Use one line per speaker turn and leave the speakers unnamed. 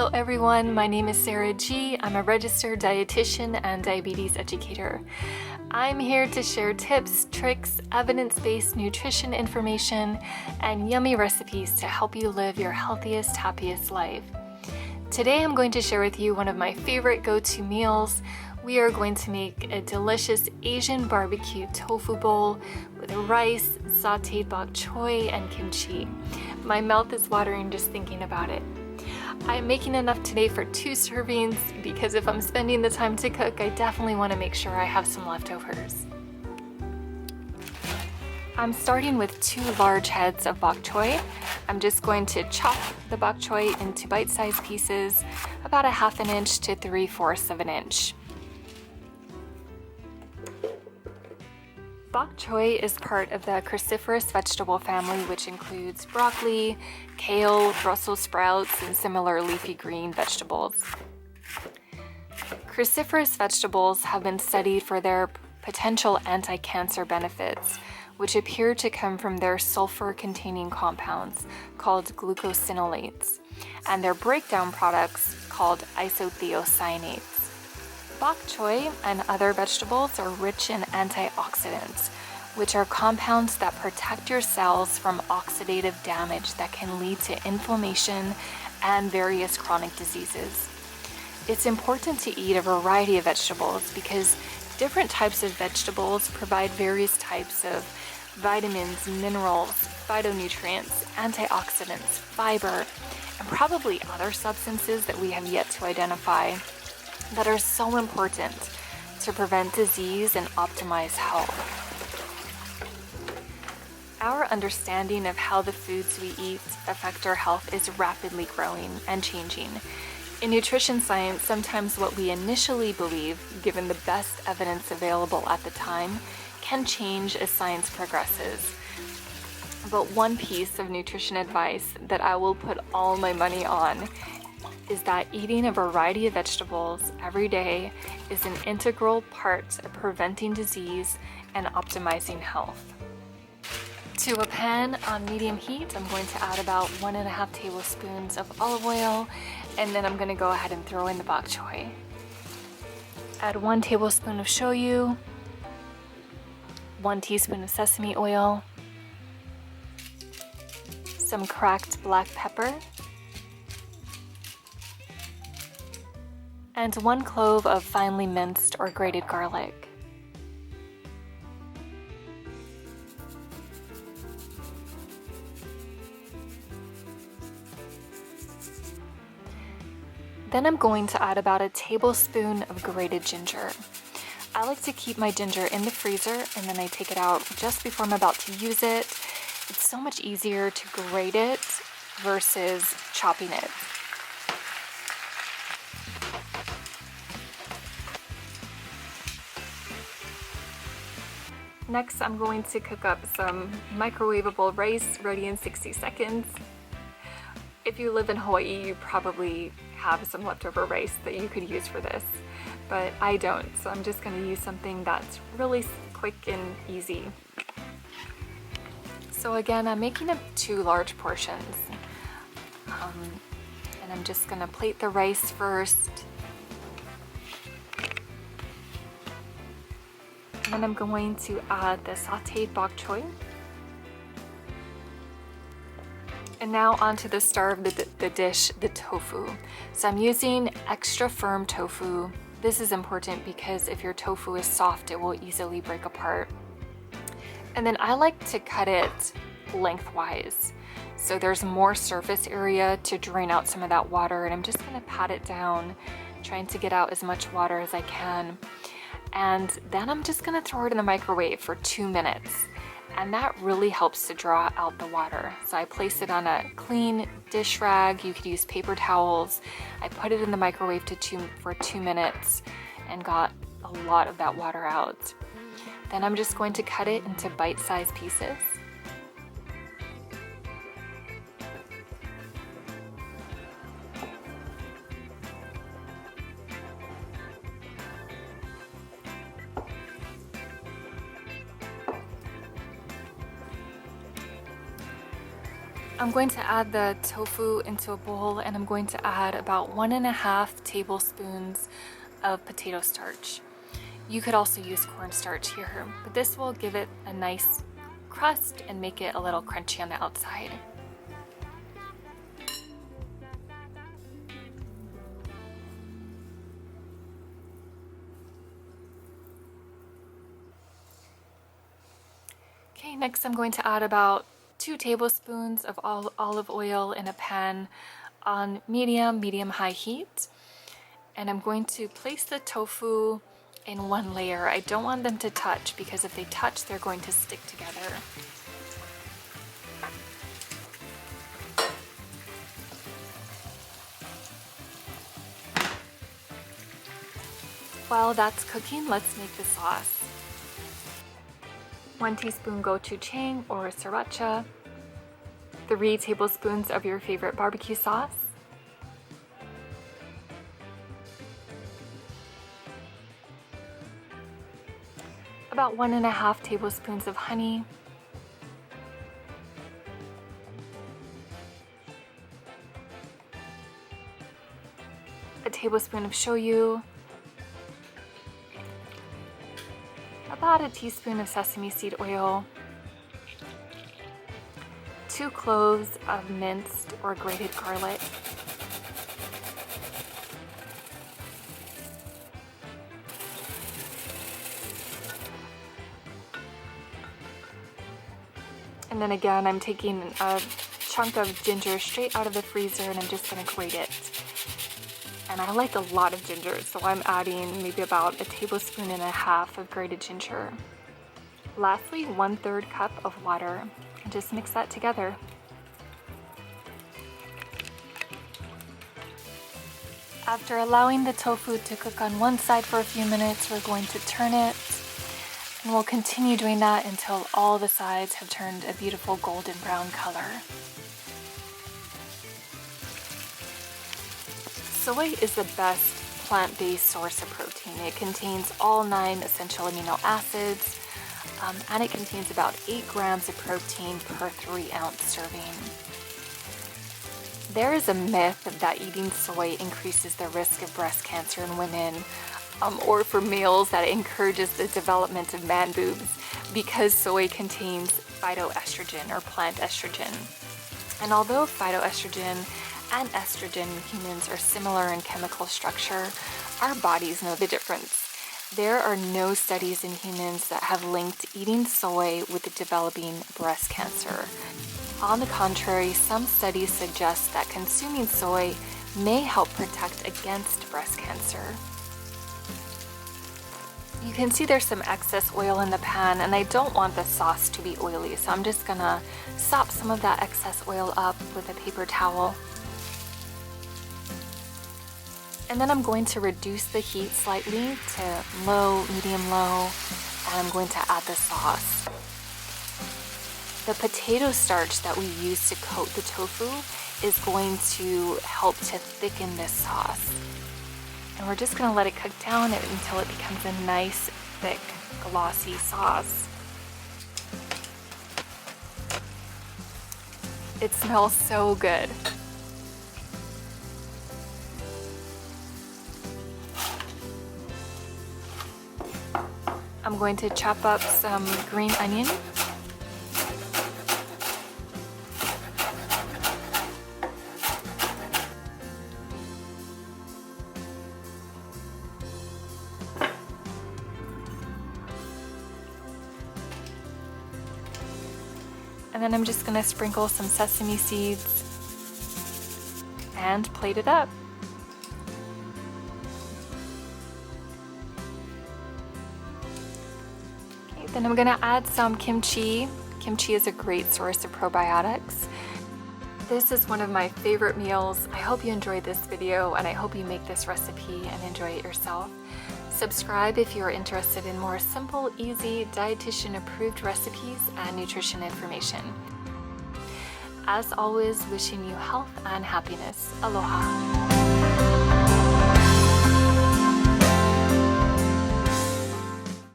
Hello everyone, my name is Sarah G. I'm a registered dietitian and diabetes educator. I'm here to share tips, tricks, evidence-based nutrition information, and yummy recipes to help you live your healthiest, happiest life. Today I'm going to share with you one of my favorite go-to meals. We are going to make a delicious Asian barbecue tofu bowl with rice, sauteed bok choy, and kimchi. My mouth is watering just thinking about it. I'm making enough today for 2 servings because if I'm spending the time to cook, I definitely want to make sure I have some leftovers. I'm starting with 2 large heads of bok choy. I'm just going to chop the bok choy into bite-sized pieces, about a 1/2 inch to 3/4 inch. Bok choy is part of the cruciferous vegetable family, which includes broccoli, kale, Brussels sprouts, and similar leafy green vegetables. Cruciferous vegetables have been studied for their potential anti-cancer benefits, which appear to come from their sulfur-containing compounds called glucosinolates, and their breakdown products called isothiocyanates. Bok choy and other vegetables are rich in antioxidants, which are compounds that protect your cells from oxidative damage that can lead to inflammation and various chronic diseases. It's important to eat a variety of vegetables because different types of vegetables provide various types of vitamins, minerals, phytonutrients, antioxidants, fiber, and probably other substances that we have yet to identify that are so important to prevent disease and optimize health. Our understanding of how the foods we eat affect our health is rapidly growing and changing. In nutrition science, sometimes what we initially believe, given the best evidence available at the time, can change as science progresses. But one piece of nutrition advice that I will put all my money on is that eating a variety of vegetables every day is an integral part of preventing disease and optimizing health. To a pan on medium heat, I'm going to add about 1.5 tablespoons of olive oil, and then I'm going to go ahead and throw in the bok choy. Add 1 tablespoon of shoyu, 1 teaspoon of sesame oil, some cracked black pepper, and 1 clove of finely minced or grated garlic. Then I'm going to add about a tablespoon of grated ginger. I like to keep my ginger in the freezer and then I take it out just before I'm about to use it. It's so much easier to grate it versus chopping it. Next, I'm going to cook up some microwavable rice, ready in 60 seconds. If you live in Hawaii, you probably have some leftover rice that you could use for this, but I don't, so I'm just going to use something that's really quick and easy. So again, I'm making up 2 large portions, and I'm just going to plate the rice first. And then I'm going to add the sauteed bok choy. And now onto the star of the dish, the tofu. So I'm using extra firm tofu. This is important because if your tofu is soft, it will easily break apart. And then I like to cut it lengthwise, so there's more surface area to drain out some of that water. And I'm just gonna pat it down, trying to get out as much water as I can. And then I'm just gonna throw it in the microwave for 2 minutes. And that really helps to draw out the water. So I place it on a clean dish rag. You could use paper towels. I put it in the microwave for 2 minutes and got a lot of that water out. Then I'm just going to cut it into bite-sized pieces. I'm going to add the tofu into a bowl, and I'm going to add about 1.5 tablespoons of potato starch. You could also use cornstarch here, but this will give it a nice crust and make it a little crunchy on the outside. Okay, next I'm going to add about 2 tablespoons of olive oil in a pan on medium-high heat. And I'm going to place the tofu in one layer. I don't want them to touch because if they touch, they're going to stick together. While that's cooking, let's make the sauce. 1 teaspoon gochujang or sriracha, 3 tablespoons of your favorite barbecue sauce, about 1.5 tablespoons of honey, a tablespoon of shoyu, about a teaspoon of sesame seed oil, 2 cloves of minced or grated garlic, and then again I'm taking a chunk of ginger straight out of the freezer and I'm just going to grate it. And I like a lot of ginger, so I'm adding maybe about 1.5 tablespoons of grated ginger. Lastly, 1/3 cup of water, and just mix that together. After allowing the tofu to cook on one side for a few minutes, we're going to turn it, and we'll continue doing that until all the sides have turned a beautiful golden brown color. Soy is the best plant-based source of protein. It contains all 9 essential amino acids, and it contains about 8 grams of protein per 3-ounce serving. There is a myth that eating soy increases the risk of breast cancer in women, or for males that it encourages the development of man boobs because soy contains phytoestrogen or plant estrogen. And although phytoestrogen and estrogen in humans are similar in chemical structure, our bodies know the difference. There are no studies in humans that have linked eating soy with developing breast cancer. On the contrary, some studies suggest that consuming soy may help protect against breast cancer. You can see there's some excess oil in the pan, and I don't want the sauce to be oily, so I'm just gonna sop some of that excess oil up with a paper towel. And then I'm going to reduce the heat slightly to low, medium-low, and I'm going to add the sauce. The potato starch that we use to coat the tofu is going to help to thicken this sauce. And we're just going to let it cook down until it becomes a nice, thick, glossy sauce. It smells so good. I'm going to chop up some green onion. And then I'm just gonna sprinkle some sesame seeds and plate it up. Then I'm gonna add some kimchi. Kimchi is a great source of probiotics. This is one of my favorite meals. I hope you enjoyed this video, and I hope you make this recipe and enjoy it yourself. Subscribe if you're interested in more simple, easy, dietitian-approved recipes and nutrition information. As always, wishing you health and happiness. Aloha.